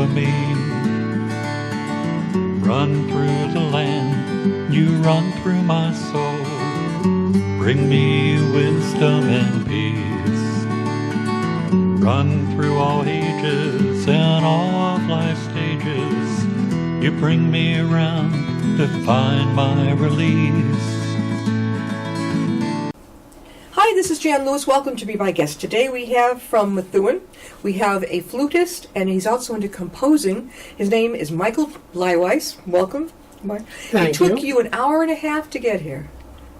for me. Run through the land, you run through my soul. Bring me wisdom and peace. Run through all ages and all of life's stages. You bring me around to find my release. Hi, this is Jan Lewis. Welcome to be my guest. Today we have from Methuen, we have a flutist, and he's also into composing. His name is Michael Bleiweiss. Welcome. Thank you. It took you an hour and a half to get here.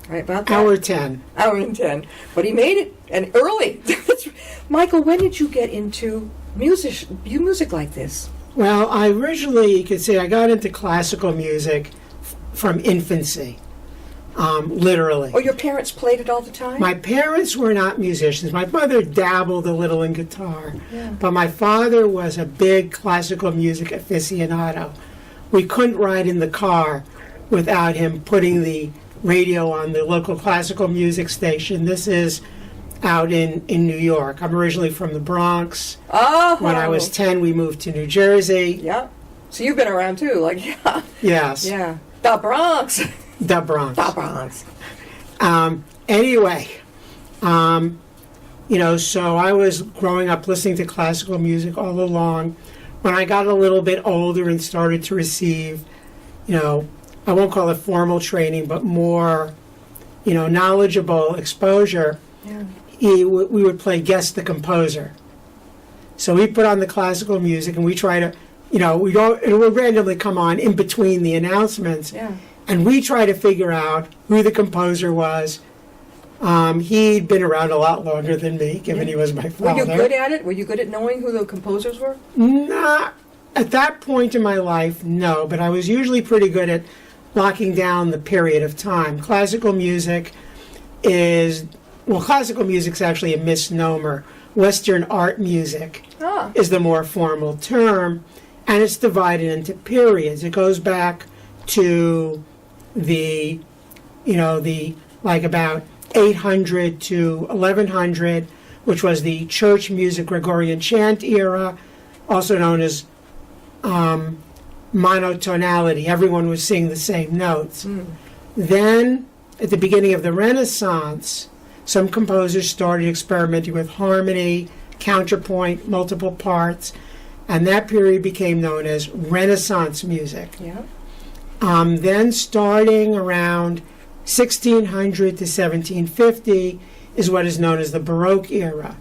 Right about that? Hour 10. Hour and 10. But he made it, and early. Michael, when did you get into music like this? Well, I originally, you could say, I got into classical music from infancy, literally. Oh, your parents played it all the time? My parents were not musicians. My mother dabbled a little in guitar, but my father was a big classical music aficionado. We couldn't ride in the car without him putting the radio on the local classical music station. This is out in New York. I'm originally from the Bronx. Oh. When I was 10, we moved to New Jersey. Yeah. So you've been around too, like, yeah. Yes. Yeah. The Bronx. The Bronx. The Bronx. Anyway, so I was growing up listening to classical music all along. When I got a little bit older and started to receive, I won't call it formal training, but more, knowledgeable exposure, we would play Guess the Composer. So we put on the classical music and we try to, it would randomly come on in between the announcements. Yeah. And we try to figure out who the composer was. He'd been around a lot longer than me, given he was my father. Were you good at it? Were you good at knowing who the composers were? Not at that point in my life, no. But I was usually pretty good at locking down the period of time. Classical music's actually a misnomer. Western art music is the more formal term, and it's divided into periods. It goes back to about 800 to 1100, which was the church music Gregorian chant era, also known as monotonality. Everyone was singing the same notes. Then, at the beginning of the Renaissance, some composers started experimenting with harmony, counterpoint, multiple parts, and that period became known as Renaissance music. Yeah. Then starting around 1600 to 1750 is what is known as the Baroque era,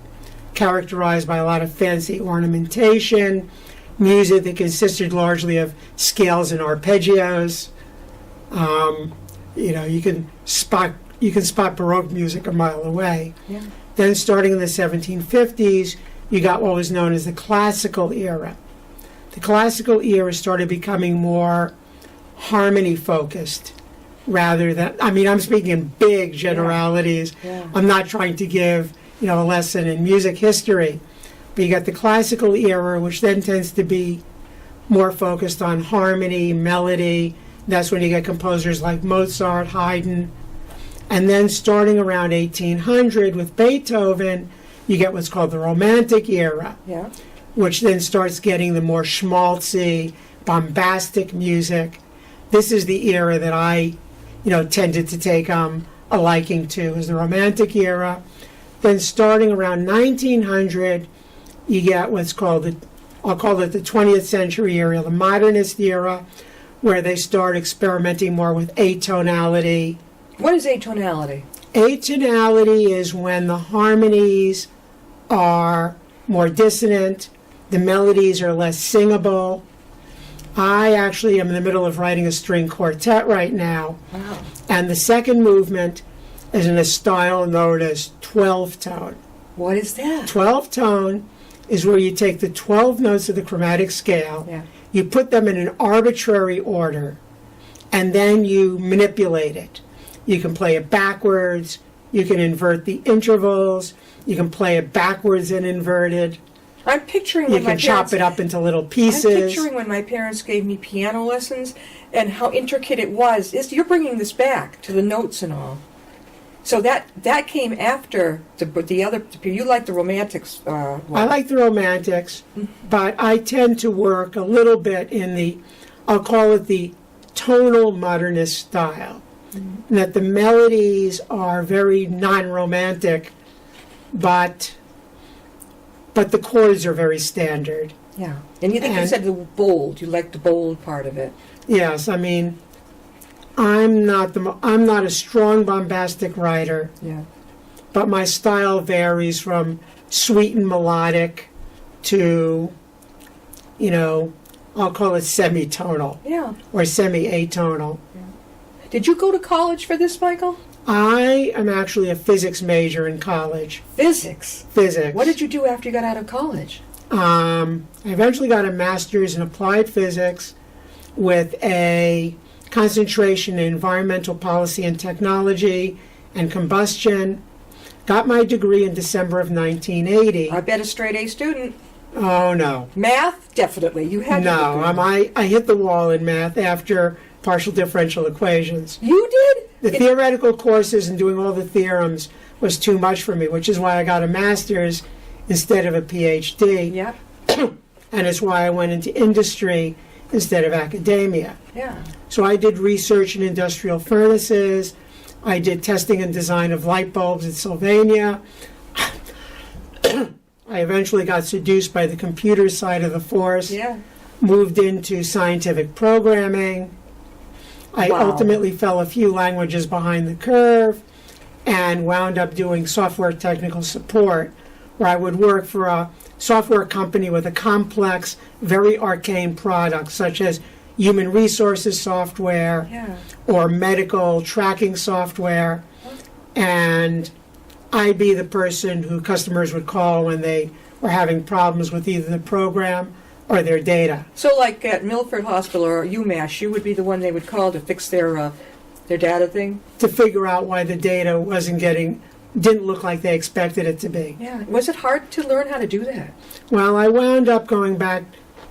characterized by a lot of fancy ornamentation, music that consisted largely of scales and arpeggios. You can spot Baroque music a mile away. Yeah. Then starting in the 1750s, you got what was known as the Classical era. The Classical era started becoming more harmony focused rather than, I'm speaking in big generalities. Yeah. I'm not trying to give, a lesson in music history. But you got the Classical era, which then tends to be more focused on harmony, melody. That's when you get composers like Mozart, Haydn. And then starting around 1800 with Beethoven, you get what's called the Romantic era, which then starts getting the more schmaltzy, bombastic music. This is the era that I, tended to take a liking to, is the Romantic era. Then starting around 1900, you get what's called I'll call it the 20th century era, the Modernist era, where they start experimenting more with atonality. What is atonality? Atonality is when the harmonies are more dissonant, the melodies are less singable. I actually am in the middle of writing a string quartet right now. Wow. And the second movement is in a style known as 12-tone. What is that? 12-tone is where you take the 12 notes of the chromatic scale, you put them in an arbitrary order, and then you manipulate it. You can play it backwards, you can invert the intervals, you can play it backwards and inverted. I'm picturing you can chop it up into little pieces. I'm picturing when my parents gave me piano lessons and how intricate it was. You're bringing this back to the notes and all. So that came after the other. You like the romantics. I like the romantics, but I tend to work a little bit in the, I'll call it the tonal modernist style. And that the melodies are very non-romantic, but the chords are very standard. Yeah, and you said the bold. You like the bold part of it. Yes, I mean, I'm not a strong bombastic writer. Yeah. But my style varies from sweet and melodic to, I'll call it semitonal. Yeah. Or semi-atonal. Yeah. Did you go to college for this, Michael? I am actually a physics major in college. Physics? Physics. What did you do after you got out of college? I eventually got a master's in applied physics with a concentration in environmental policy and technology and combustion. Got my degree in December of 1980. I bet a straight A student. Oh, no. Math? Definitely. You had No, I hit the wall in math after partial differential equations. You did? The theoretical courses and doing all the theorems was too much for me, which is why I got a master's instead of a PhD. Yeah. And it's why I went into industry instead of academia. Yeah. So I did research in industrial furnaces. I did testing and design of light bulbs in Sylvania. I eventually got seduced by the computer side of the force. Yeah. Moved into scientific programming. I ultimately fell a few languages behind the curve and wound up doing software technical support, where I would work for a software company with a complex, very arcane product, such as human resources software or medical tracking software. And I'd be the person who customers would call when they were having problems with either the program or their data. So like at Milford Hospital or UMass, you would be the one they would call to fix their data thing? To figure out why the data didn't look like they expected it to be. Yeah. Was it hard to learn how to do that? Well, I wound up going back.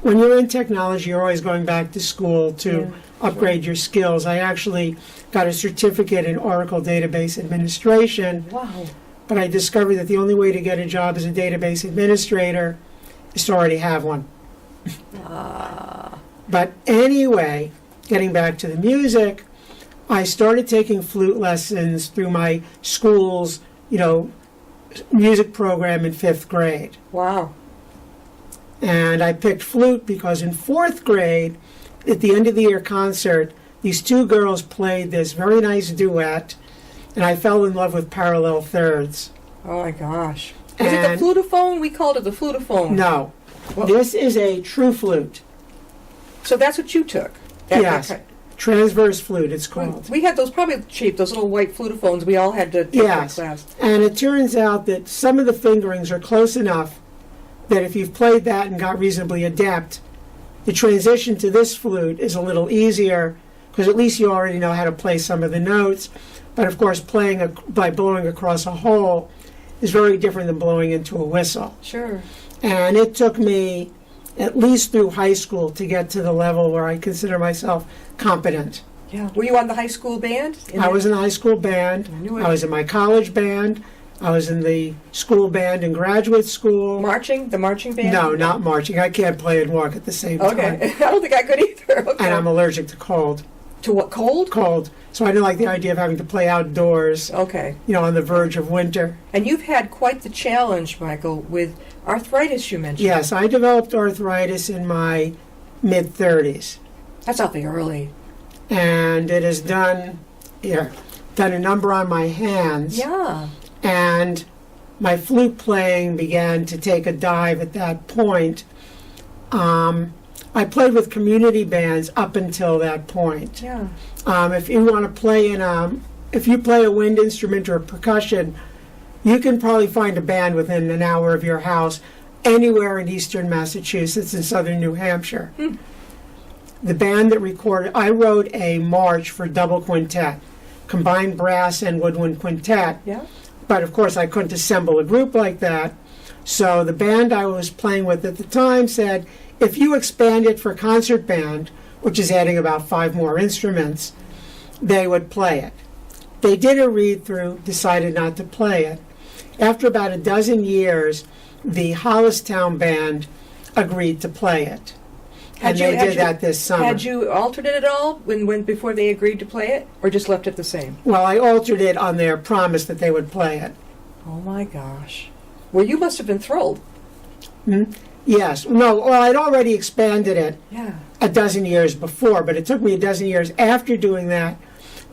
When you're in technology, you're always going back to school to upgrade your skills. I actually got a certificate in Oracle Database Administration. Wow. But I discovered that the only way to get a job as a database administrator is to already have one. But anyway, getting back to the music, I started taking flute lessons through my school's, music program in 5th grade. Wow. And I picked flute because in 4th grade, at the end of the year concert, these two girls played this very nice duet, and I fell in love with parallel thirds. Oh my gosh. Is it the flutophone? We called it the flutophone. No. This is a true flute. So that's what you took? Yes. Transverse flute, it's called. We had those probably cheap, those little white flutophones we all had to take in class. And it turns out that some of the fingerings are close enough that if you've played that and got reasonably adept, the transition to this flute is a little easier because at least you already know how to play some of the notes. But of course, playing by blowing across a hole is very different than blowing into a whistle. Sure. And it took me at least through high school to get to the level where I consider myself competent. Yeah. Were you on the high school band? I was in the high school band. I was in my college band. I was in the school band in graduate school. Marching? The marching band? No, not marching. I can't play and walk at the same time. Okay. I don't think I could either. Okay. And I'm allergic to cold. To what, cold? Cold. So I didn't like the idea of having to play outdoors, okay, on the verge of winter. And you've had quite the challenge, Michael, with arthritis, you mentioned. Yes, I developed arthritis in my mid-30s. That's awfully early. And it has done a number on my hands. Yeah. And my flute playing began to take a dive at that point. I played with community bands up until that point. Yeah. If you want to play if you play a wind instrument or percussion, you can probably find a band within an hour of your house anywhere in eastern Massachusetts and southern New Hampshire. The band that recorded, I wrote a march for double quintet, combined brass and woodwind quintet. Yeah. But of course I couldn't assemble a group like that. So the band I was playing with at the time said, if you expand it for concert band, which is adding about 5 more instruments, they would play it. They did a read-through, decided not to play it. After about a dozen years, the Hollistown Band agreed to play it. And they did that this summer. Had you altered it at all before they agreed to play it, or just left it the same? Well, I altered it on their promise that they would play it. Oh my gosh. Well, you must have been thrilled. Yes. No, well, I'd already expanded it Yeah. a dozen years before, but it took me a dozen years after doing that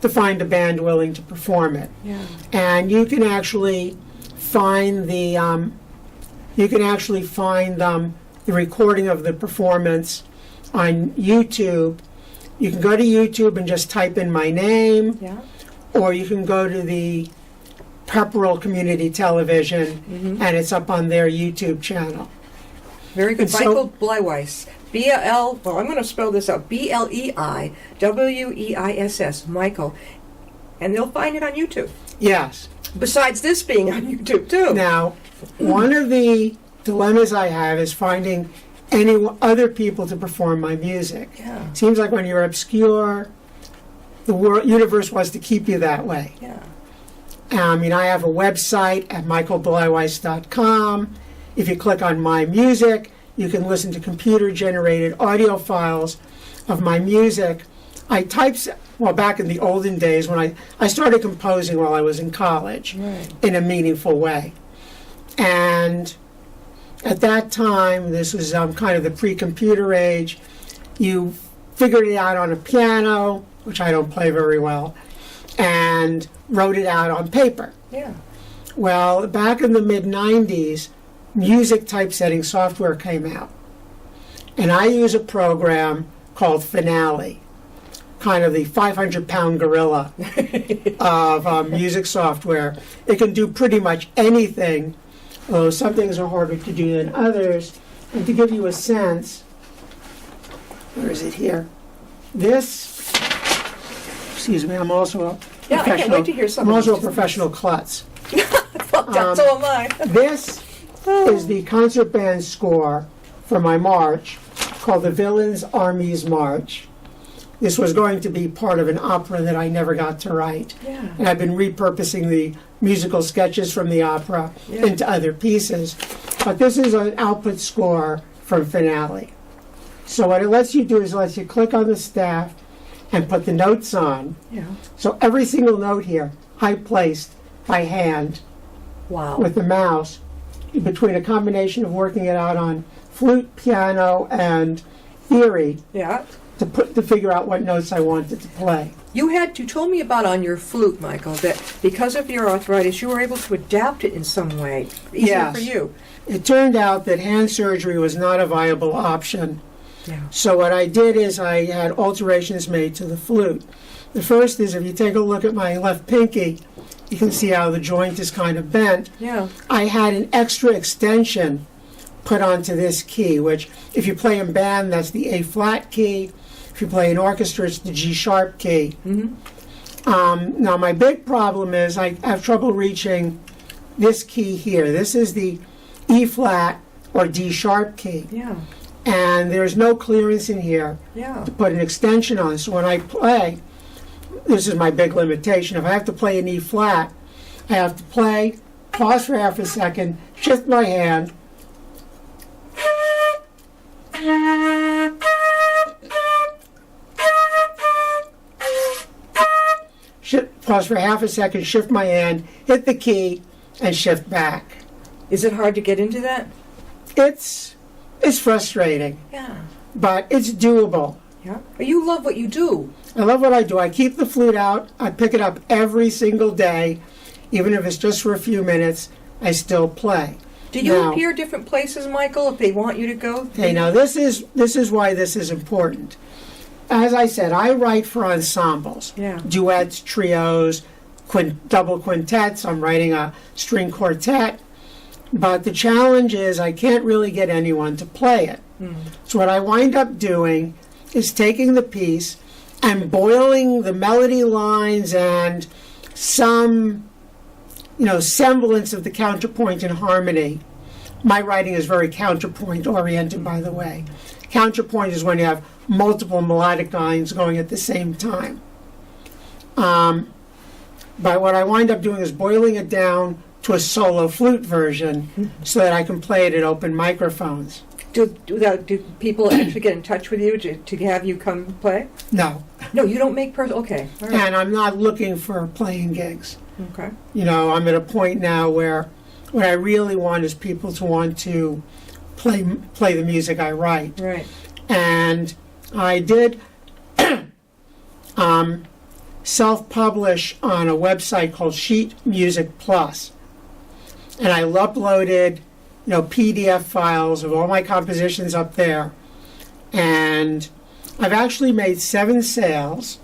to find a band willing to perform it. Yeah. And you can actually find the recording of the performance on YouTube. You can go to YouTube and just type in my name, Yeah. or you can go to the Pepperell Community Television, and it's up on their YouTube channel. Very good. And so- Michael Bleiweiss. Well, I'm going to spell this out. Bleiweiss. Michael. And they'll find it on YouTube. Yes. Besides this being on YouTube, too. Now, one of the dilemmas I have is finding other people to perform my music. Yeah. Seems like when you're obscure, the universe wants to keep you that way. Yeah. I mean, I have a website at michaelbleiweiss.com. If you click on My Music, you can listen to computer-generated audio files of my music. Back in the olden days when I started composing while I was in college in a meaningful way. And at that time, this was kind of the pre-computer age, you figured it out on a piano, which I don't play very well, and wrote it out on paper. Yeah. Well, back in the mid-90s, music typesetting software came out. And I use a program called Finale, kind of the 500-pound gorilla of music software. It can do pretty much anything, although some things are harder to do than others. And to give you a sense, where is it here? Excuse me, I'm also a Yeah, I can't wait to hear some I'm of also a these. professional klutz. So am I. This is the concert band score for my march called the Villains Armies March. This was going to be part of an opera that I never got to write. Yeah. And I've been repurposing the musical sketches from the opera into other pieces. But this is an output score from Finale. So what it lets you do is it lets you click on the staff and put the notes on. Yeah. So every single note here, I placed by hand Wow. with the mouse, between a combination of working it out on flute, piano, and theory Yeah. to figure out what notes I wanted to play. You told me about on your flute, Michael, that because of your arthritis, you were able to adapt it in some way. Easier Yes. for you. It turned out that hand surgery was not a viable option. Yeah. So what I did is I had alterations made to the flute. The first is, if you take a look at my left pinky, you can see how the joint is kind of bent. Yeah. I had an extra extension put onto this key, which if you play in band, that's the A flat key. If you play in orchestra, it's the G sharp key. Now my big problem is I have trouble reaching this key here. This is the E flat or D sharp key. Yeah. And there's no clearance in here Yeah. to put an extension on. So when I play, this is my big limitation. If I have to play an E flat, I have to play, pause for half a second, shift my hand, pause for half a second, shift my hand, hit the key, and shift back. Is it hard to get into that? It's frustrating, Yeah. but it's doable. Yeah. You love what you do. I love what I do. I keep the flute out. I pick it up every single day. Even if it's just for a few minutes, I still play. Do you Now- appear different places, Michael, if they want you to go? Okay, now this is why this is important. As I said, I write for ensembles, Yeah. duets, trios, double quintets. I'm writing a string quartet. But the challenge is I can't really get anyone to play it. So what I wind up doing is taking the piece and boiling the melody lines and some, semblance of the counterpoint and harmony. My writing is very counterpoint oriented, by the way. Counterpoint is when you have multiple melodic lines going at the same time. But what I wind up doing is boiling it down to a solo flute version so that I can play it at open microphones. Do people actually get in touch with you to have you come play? No. No, you don't make okay. All right. And I'm not looking for playing gigs. Okay. You know, I'm at a point now where what I really want is people to want to play the music I write. Right. And I did self-publish on a website called Sheet Music Plus. And I uploaded, PDF files of all my compositions up there. And I've actually made 7 sales.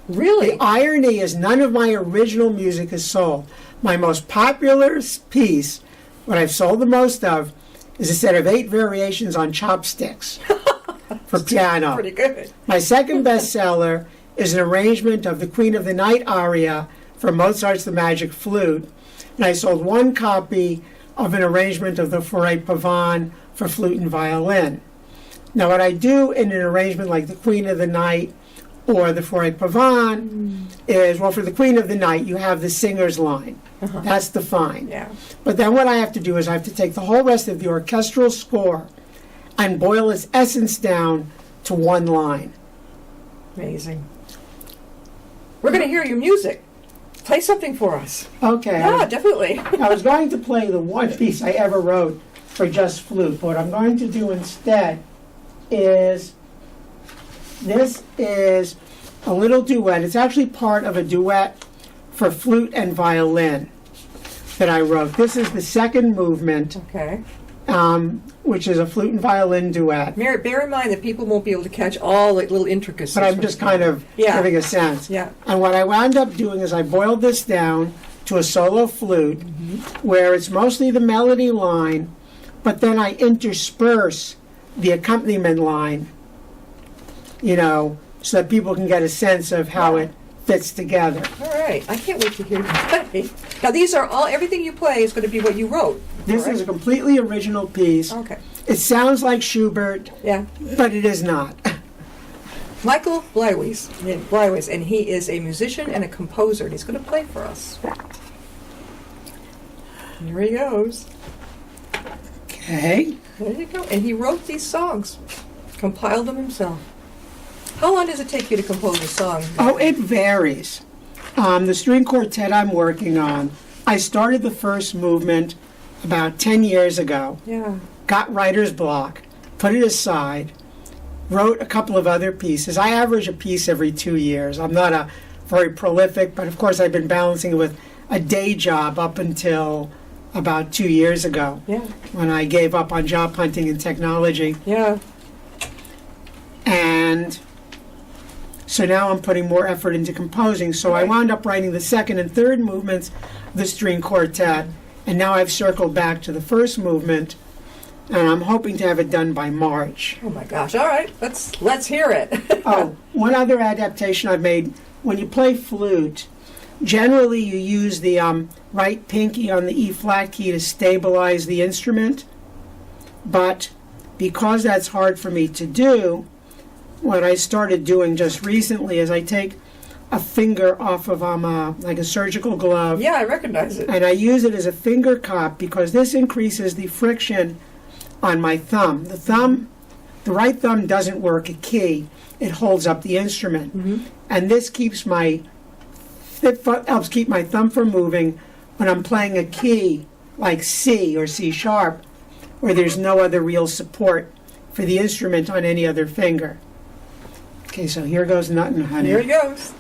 Really? The irony is none of my original music is sold. My most popular piece, what I've sold the most of, is a set of 8 variations on chopsticks for piano. Pretty good. My second bestseller is an arrangement of the Queen of the Night aria from Mozart's The Magic Flute. And I sold 1 copy of an arrangement of the Forêt Pavane for flute and violin. Now what I do in an arrangement like the Queen of the Night or the Forêt Pavane is, well, for the Queen of the Night, you have the singer's line. That's the fine. Yeah. But then what I have to do is I have to take the whole rest of the orchestral score and boil its essence down to 1 line. Amazing. We're going to hear your music. Play something for us. Okay. Yeah, definitely. I was going to play the one piece I ever wrote for just flute. But what I'm going to do instead is, this is a little duet. It's actually part of a duet for flute and violin that I wrote. This is the second movement, Okay. which is a flute and violin duet. Bear in mind that people won't be able to catch all the little intricacies. But I'm just kind of giving a sense. Yeah. And what I wound up doing is I boiled this down to a solo flute, where it's mostly the melody line, but then I intersperse the accompaniment line, so that people can get a sense of how it fits together. All right. I can't wait to hear you play. Now, these are everything you play is going to be what you wrote. This is a completely original piece. Okay. It sounds like Schubert, Yeah. but it is not. Michael Bleiweiss, and he is a musician and a composer, and he's going to play for us. Here he goes. Okay. There you go. And he wrote these songs, compiled them himself. How long does it take you to compose a song? Oh, it varies. The string quartet I'm working on, I started the first movement about 10 years ago. Yeah. Got writer's block, put it aside, wrote a couple of other pieces. I average a piece every 2 years. I'm not a very prolific, but of course I've been balancing it with a day job up until about 2 years ago, Yeah. when I gave up on job hunting and technology. Yeah. And so now I'm putting more effort into composing. So I wound up writing the second and third movements of the string quartet, and now I've circled back to the first movement, and I'm hoping to have it done by March. Oh my gosh! All right, let's hear it. Oh, one other adaptation I've made: when you play flute, generally you use the right pinky on the E flat key to stabilize the instrument, but because that's hard for me to do, what I started doing just recently is I take a finger off of like a surgical glove. Yeah, I recognize it. And I use it as a finger cup because this increases the friction on my thumb. The right thumb doesn't work a key. It holds up the instrument. And this helps keep my thumb from moving when I'm playing a key like C or C sharp, where there's no other real support for the instrument on any other finger. Okay, so here goes Nut and Honey. Here he goes.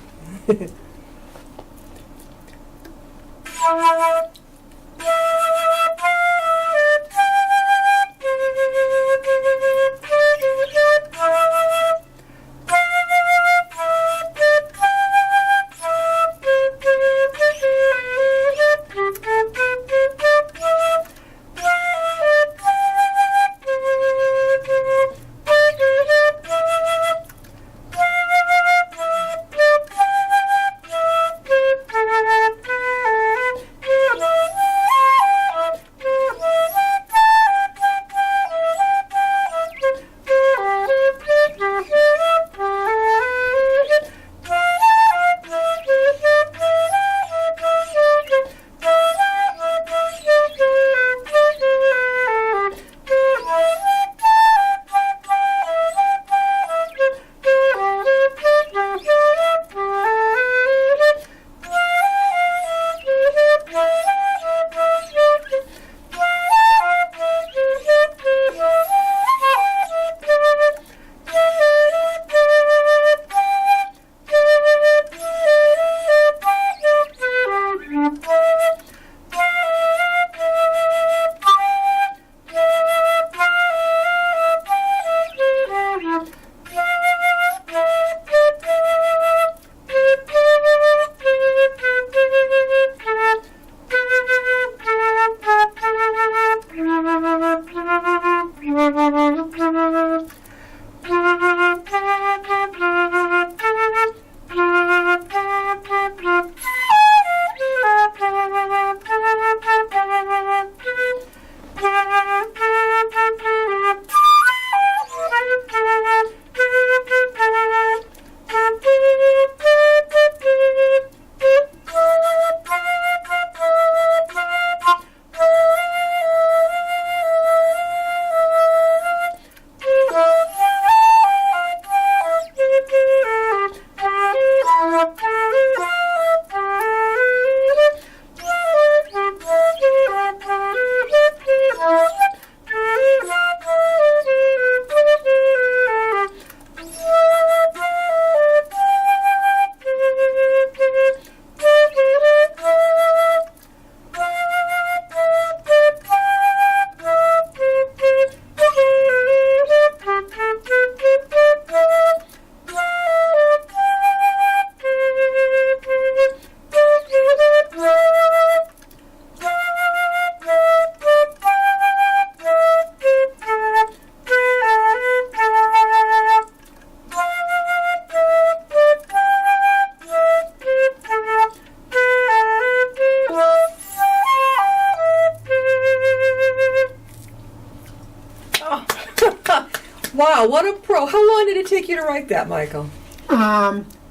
Wow, what a pro. How long did it take you to write that, Michael?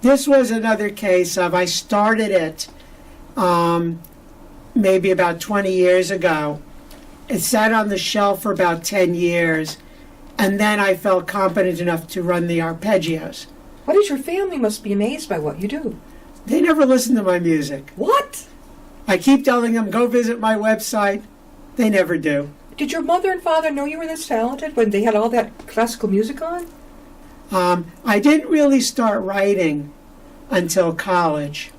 This was another case of I started it maybe about 20 years ago. It sat on the shelf for about 10 years, and then I felt competent enough to run the arpeggios. What is your family must be amazed by what you do. They never listen to my music. What? I keep telling them, go visit my website. They never do. Did your mother and father know you were this talented when they had all that classical music on? I didn't really start writing until college.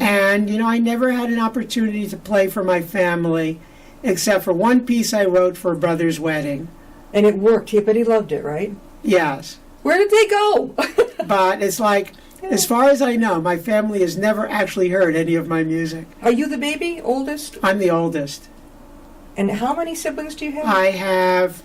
And, I never had an opportunity to play for my family, except for one piece I wrote for a brother's wedding. And it worked. But he loved it, right? Yes. Where did they go? But it's like, as far as I know, my family has never actually heard any of my music. Are you the baby, oldest? I'm the oldest. And how many siblings do you have? I have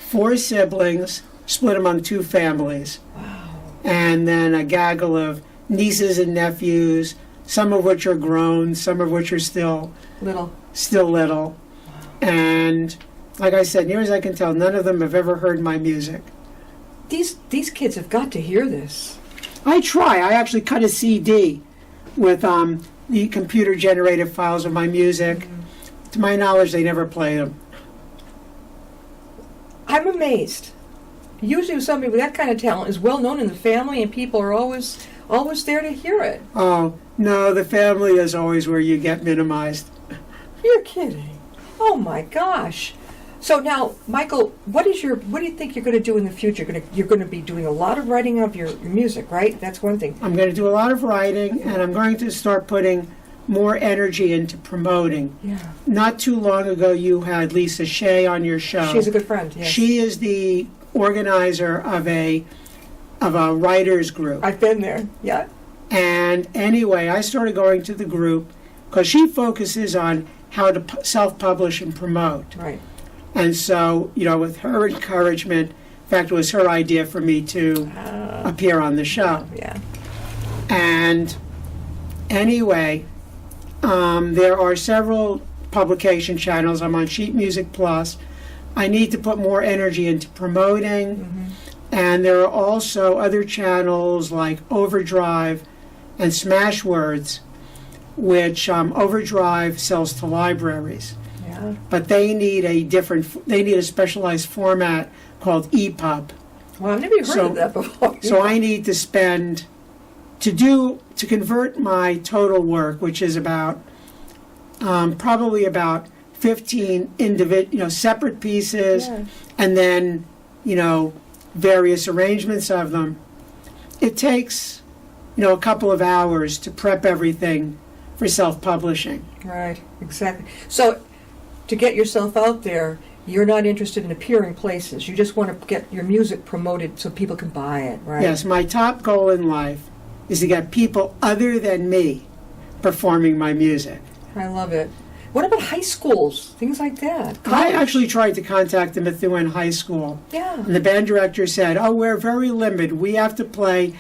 4 siblings, split among 2 families. Wow. And then a gaggle of nieces and nephews, some of which are grown, some of which are still little. Wow. And like I said, near as I can tell, none of them have ever heard my music. These kids have got to hear this. I try. I actually cut a CD with the computer-generated files of my music. Mm-hmm. To my knowledge, they never play them. I'm amazed. Usually somebody with that kind of talent is well known in the family and people are always there to hear it. Oh, no, the family is always where you get minimized. You're kidding. Oh my gosh. So now, Michael, what do you think you're going to do in the future? You're going to be doing a lot of writing of your music, right? That's one thing. I'm going to do a lot of writing, and I'm going to start putting more energy into promoting. Yeah. Not too long ago, you had Lisa Shea on your show. She's a good friend, yes. She is the organizer of a writers group. I've been there, yeah. And anyway, I started going to the group because she focuses on how to self-publish and promote. Right. And so, with her encouragement, in fact, it was her idea for me to appear on the show. Yeah. And anyway, there are several publication channels. I'm on Sheet Music Plus. I need to put more energy into promoting. Mm-hmm. And there are also other channels like Overdrive and Smashwords, which Overdrive sells to libraries. Yeah. But they need a specialized format called EPUB. Well, I've never heard of that before. So I need to spend to convert my total work, which is about probably about 15 separate pieces, yeah. And then various arrangements of them. It takes a couple of hours to prep everything for self-publishing. Right, exactly. So to get yourself out there, you're not interested in appearing places. You just want to get your music promoted so people can buy it, right? Yes, my top goal in life is to get people other than me performing my music. I love it. What about high schools, things like that? I actually tried to contact the Methuen High School. Yeah. And the band director said, we're very limited. We have to play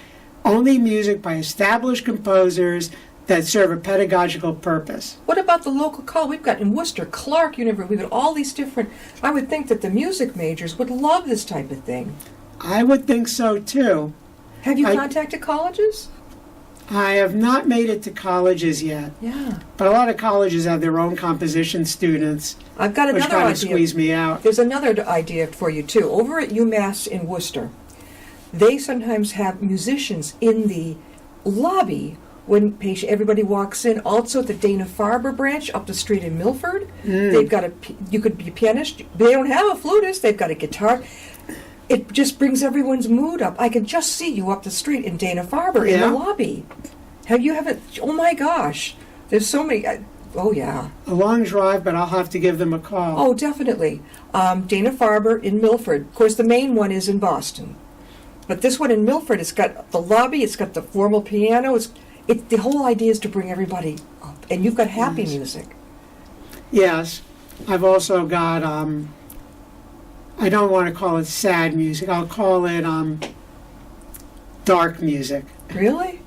only music by established composers that serve a pedagogical purpose. What about the local college? We've got in Worcester, Clark University, we've got all these different... I would think that the music majors would love this type of thing. I would think so, too. Have you contacted colleges? I have not made it to colleges yet. Yeah. But a lot of colleges have their own composition students. I've got another which kind idea. of squeeze me out. There's another idea for you, too. Over at UMass in Worcester, they sometimes have musicians in the lobby when everybody walks in. Also at the Dana-Farber branch up the street in Milford, they've got you could be a pianist. They don't have a flutist. They've got a guitar. It just brings everyone's mood up. I can just see you up the street in Dana-Farber in the lobby. Oh my gosh. There's so many. Oh, yeah. A long drive, but I'll have to give them a call. Oh, definitely. Dana-Farber in Milford. Of course, the main one is in Boston. But this one in Milford, it's got the lobby, it's got the formal piano. The whole idea is to bring everybody up. And you've got happy music. Yes. I've also got, I don't want to call it sad music. I'll call it dark music. Really?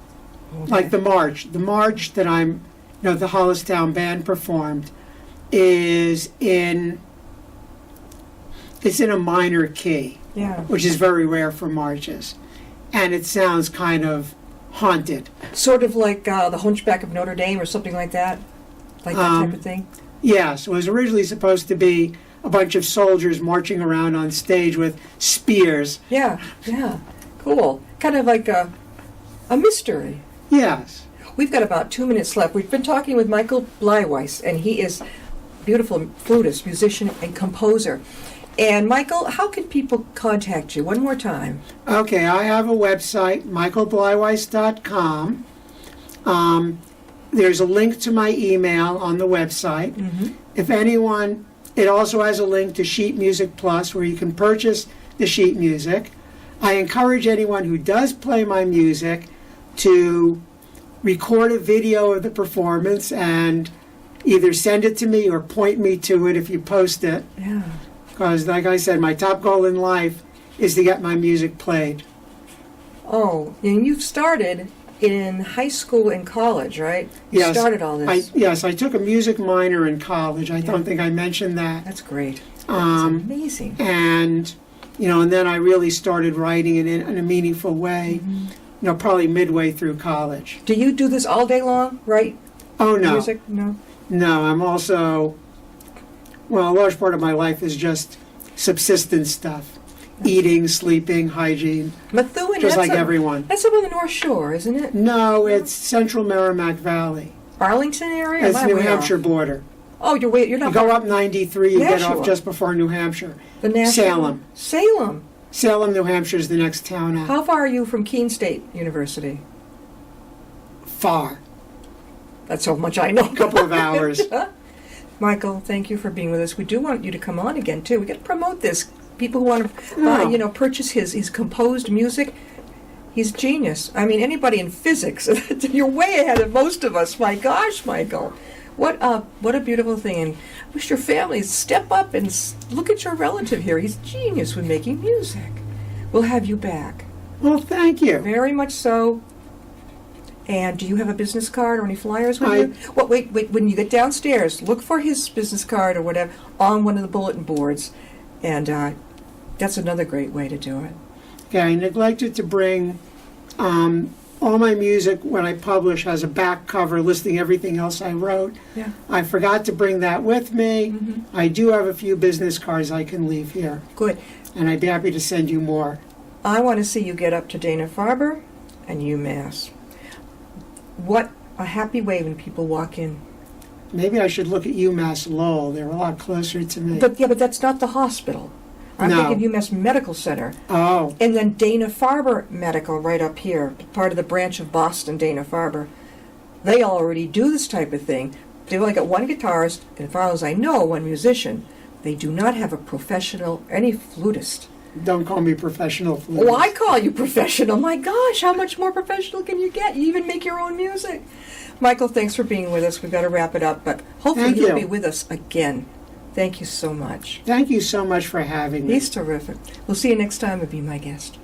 Okay. Like the march. The march that the Hollistown Band performed it's in a minor key. Yeah. which is very rare for marches. And it sounds kind of haunted. Sort of like the Hunchback of Notre Dame or something like that? Like that type of thing? Yes, it was originally supposed to be a bunch of soldiers marching around on stage with spears. Yeah, yeah. Cool. Kind of like a mystery. Yes. We've got about 2 minutes left. We've been talking with Michael Bleiweiss, and he is a beautiful flutist, musician, and composer. And Michael, how can people contact you? One more time. Okay, I have a website, michaelbleiweiss.com. There's a link to my email on the website. Mm-hmm. If anyone, it also has a link to Sheet Music Plus where you can purchase the sheet music. I encourage anyone who does play my music to record a video of the performance and either send it to me or point me to it if you post it. Yeah. Because, like I said, my top goal in life is to get my music played. Oh, and you've started in high school and college, right? You Yes, started all this. Yes, I took a music minor in college. I don't think I mentioned that. That's great. That's amazing. And, and then I really started writing it in a meaningful way, probably midway through college. Do you do this all day long, right? Oh, no. Music? No. No, I'm also, a large part of my life is just subsistence stuff. Eating, sleeping, hygiene, Methuen, just like everyone. That's up on the North Shore, isn't it? No, it's central Merrimack Valley. Arlington area? It's Am I New way Hampshire off? border. Oh, you're not. You go up 93, you get Nashua. off just before New Hampshire. The Nashua? Salem. Salem. Salem, New Hampshire is the next town out. How far are you from Keene State University? Far. That's how much I know. A couple of hours. Michael, thank you for being with us. We do want you to come on again, too. We got to promote this. People who want to, purchase his composed music. He's genius. I mean, anybody in physics, you're way ahead of most of us. My gosh, Michael. What a beautiful thing. And I wish your family step up and look at your relative here. He's genius with making music. We'll have you back. Well, thank you. Very much so. And do you have a business card or any flyers with you? Well, wait. When you get downstairs, look for his business card or whatever on one of the bulletin boards. And that's another great way to do it. Okay, I neglected to bring all my music when I publish has a back cover listing everything else I wrote. Yeah. I forgot to bring that with me. Mm-hmm. I do have a few business cards I can leave here. Good. And I'd be happy to send you more. I want to see you get up to Dana-Farber and UMass. What a happy way when people walk in. Maybe I should look at UMass Lowell. They're a lot closer to me. But that's not the hospital. I'm No. thinking UMass Medical Center. Oh, And then Dana-Farber Medical right up here, part of the branch of Boston, Dana-Farber. They already do this type of thing. They've only got one guitarist, and as far as I know, one musician. They do not have a professional, any flutist. don't call me professional flutist. Oh, I call you professional. My gosh, how much more professional can you get? You even make your own music. Michael, thanks for being with us. We've got to wrap it up, but hopefully Thank you'll you. be with us again. Thank you so much. Thank you so much for having me. He's terrific. We'll see you next time and be my guest.